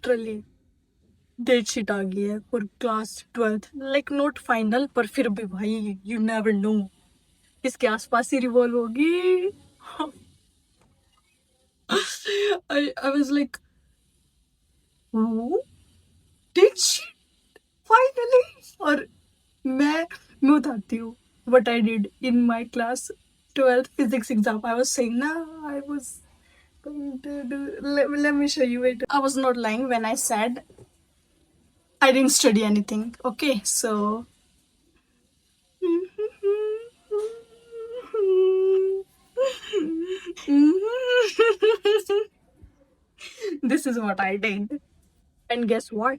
Literally date sheet आ गई है for class 12th, like not final, पर फिर भी भाई यू नेवर नो इसके आसपास ही रिवॉल्व होगी. I was like, oh, did she finally? और मैं बताती हूँ what I did in my class 12th physics exam. I was saying, nah, I was going to do. Let me show you it. I was not lying when I said I didn't study anything. Okay, so. This is what I did. And guess what?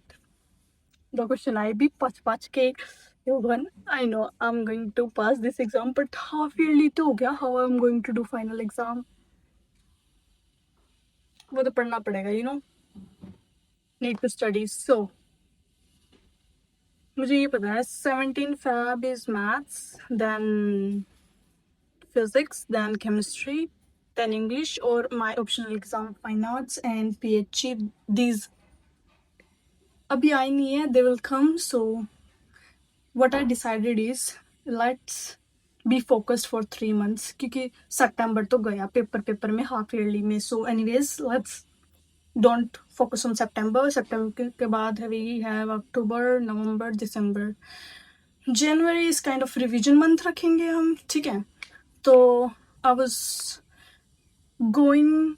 The question I be pach ke one. I know I'm going to pass this exam, but half yearly to ho gaya. How I'm going to do final exam? वो तो पढ़ना पड़ेगा, you know. Need to study. So मुझे ये पता है 17 Feb is maths, then physics, then chemistry, then English, or my optional exam fine arts and PhD. These abhi aaye nahi hai, they will come. So what I decided is let's be focused for 3 months क्योंकि September तो गया paper में half yearly में. So anyways, let's don't focus on September. September के बाद we have October, November, December. January is kind of revision month रखेंगे हम, ठीक है. तो I was going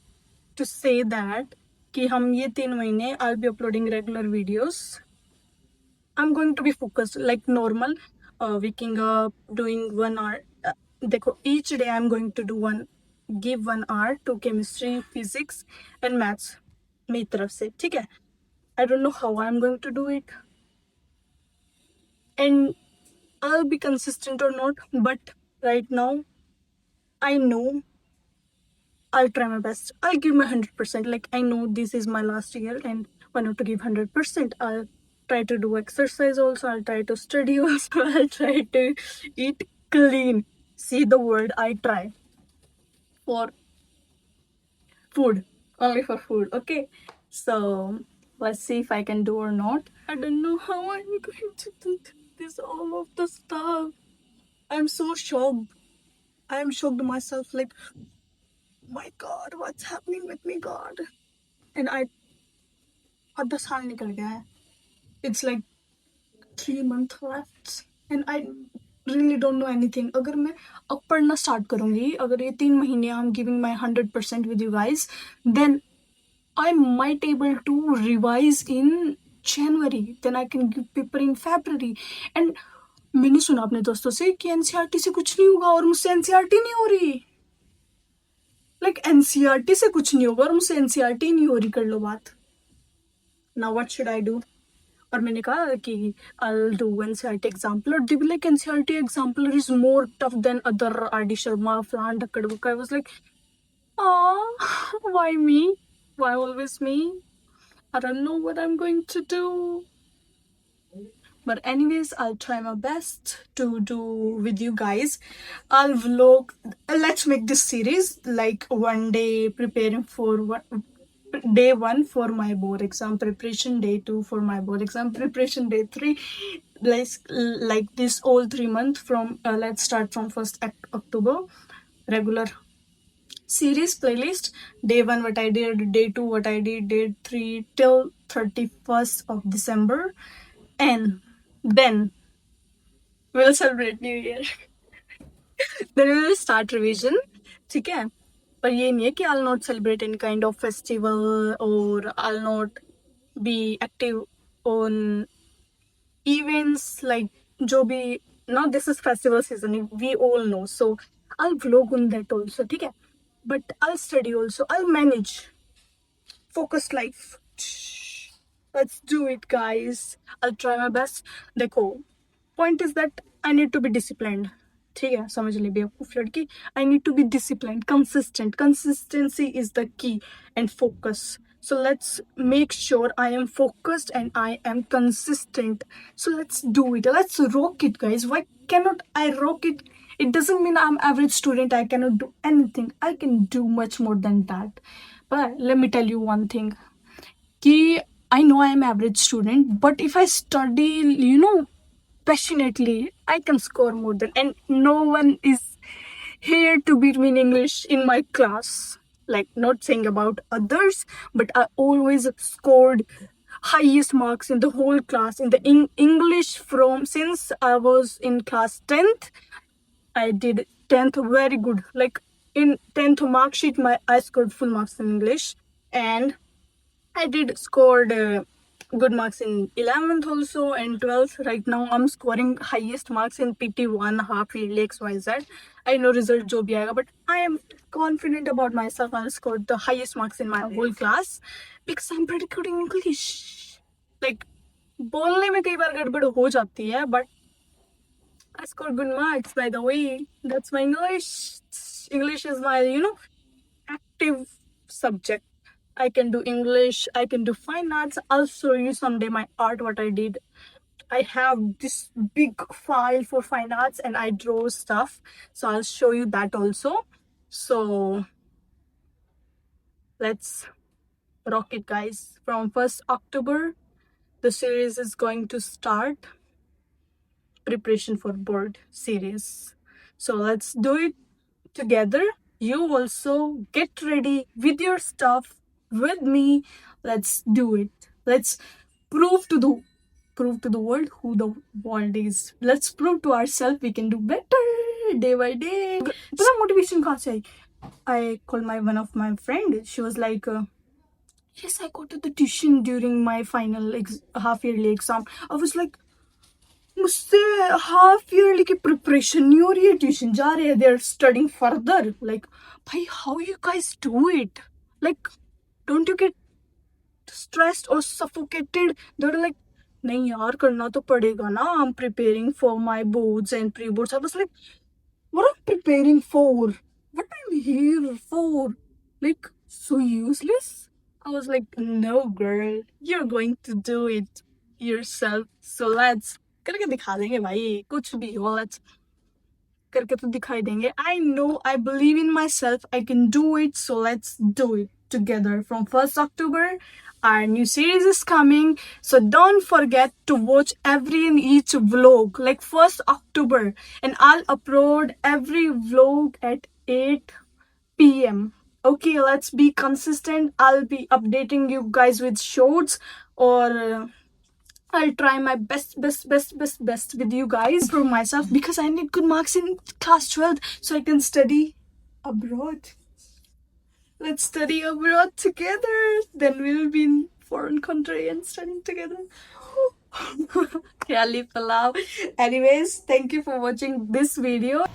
to say that कि हम ये 3 महीने I'll be uploading regular videos. I'm going to be focused like normal, waking up, doing 1 hour. देखो, each day I'm going to give 1 hour to chemistry, physics and maths मेरी तरफ से, ठीक है. I don't know how I'm going to do it and I'll be consistent or not, but right now I know I'll try my best. I'll give my 100%. Like, I know this is my last year and why not to give 100%. I'll try to do exercise also. I'll try to study also. I'll try to eat clean. See the word I try. For food. Only for food. Okay. So let's see if I can do or not. I don't know how I'm going to do this, all of the stuff. I'm so shocked. I'm shocked myself. Like, my God, what's happening with me, God? And आधा साल निकल गया है. It's like 3 months left and I really don't know anything. अगर मैं अब पढ़ना start करूंगी, अगर ये 3 महीने I'm giving my 100% with you guys, then I might able to revise in January. Then I can give paper in February. And मैंने सुना अपने दोस्तों से कि एनसीईआरटी से कुछ नहीं होगा और मुझसे एनसीईआरटी नहीं हो रही. लाइक एनसीईआरटी से कुछ नहीं होगा और मुझसे एनसीईआरटी नहीं हो रही. कर लो बात. Now what should I do? और मैंने कहा कि I'll do NCERT exampler. They be like NCERT exampler is more tough than other RD Sharma, Flan, Dhakkad book. I was like, why me? Why always me? I don't know what I'm going to do. But anyways, I'll try my best to do with you guys. I'll vlog. Let's make this series like one day preparing for day 1 for my board exam preparation, day 2 for my board exam preparation, day 3, like this all 3 months from let's start from 1st October. Regular series playlist. Day 1 what I did, day 2 what I did, day 3 till 31st of December, and then we'll celebrate New Year. Then we will start revision. ठीक है. पर ये नहीं है कि I'll not celebrate any kind of festival or I'll not be active on events like जो भी. Now this is festival season, we all know. So I'll vlog on that also, ठीक है. But I'll study also. I'll manage. Focused life. Let's do it, guys. I'll try my best. देखो, point is that I need to be disciplined. ठीक है, समझ ले बेवकूफ लड़की. I need to be disciplined, consistent. Consistency is the key and focus. So let's make sure I am focused and I am consistent. So let's do it. Let's rock it, guys. Why cannot I rock it? It doesn't mean I'm average student. I cannot do anything. I can do much more than that. But let me tell you one thing. कि I know I am average student, but if I study, passionately, I can score more than, and no one is here to beat me in English in my class. Like, not saying about others, but I always scored highest marks in the whole class in the English from since I was in class 10th. I did 10th very good. Like in 10th mark sheet, I scored full marks in English, and I did scored good marks in 11th also and 12th. Right now I'm scoring highest marks in PT1 half yearly XYZ. I know result jo bhi aayega, but I am confident about myself. I'll score the highest marks in my whole class because I'm pretty good in English. Like बोलने में कई बार गड़बड़ हो जाती है, but I scored good marks, by the way. That's my English. English is my, active subject. I can do English, I can do fine arts. I'll show you someday my art, what I did. I have this big file for fine arts and I draw stuff. So I'll show you that also. So let's rock it, guys. From 1st October, the series is going to start. Preparation for board series. So let's do it together. You also get ready with your stuff with me. Let's do it. Let's prove to the world who the world is. Let's prove to ourselves we can do better day by day. Pura motivation kahan se aayi? I called one of my friend. She was like, yes, I go to the tuition during my final half yearly exam. I was like, मुझसे half yearly की preparation नहीं हो रही है, tuition जा रहे हैं, they are studying further. Like भाई, how you guys do it? Like don't you get stressed और सफोकेटेड? दे लाइक, नहीं यार, करना तो पड़ेगा ना. I am preparing for my boards and pre boards. I was like, what I am preparing for? What I am here for? Like so useless. I was like, no girl, you're going to do it yourself. So let's करके दिखा देंगे भाई, कुछ भी हो, let's करके तो दिखाई देंगे. I know, I believe in myself, I can do it. So let's do it together. From 1st October, our new series is coming. So don't forget to watch every and each vlog, like 1st October. And I'll upload every vlog at 8 p.m. Okay, let's be consistent. I'll be updating you guys with shorts, or I'll try my best with you guys for myself, because I need good marks in class 12 so I can study abroad. Let's study abroad together. Then we'll be in foreign country and studying together. Anyways, thank you for watching this video.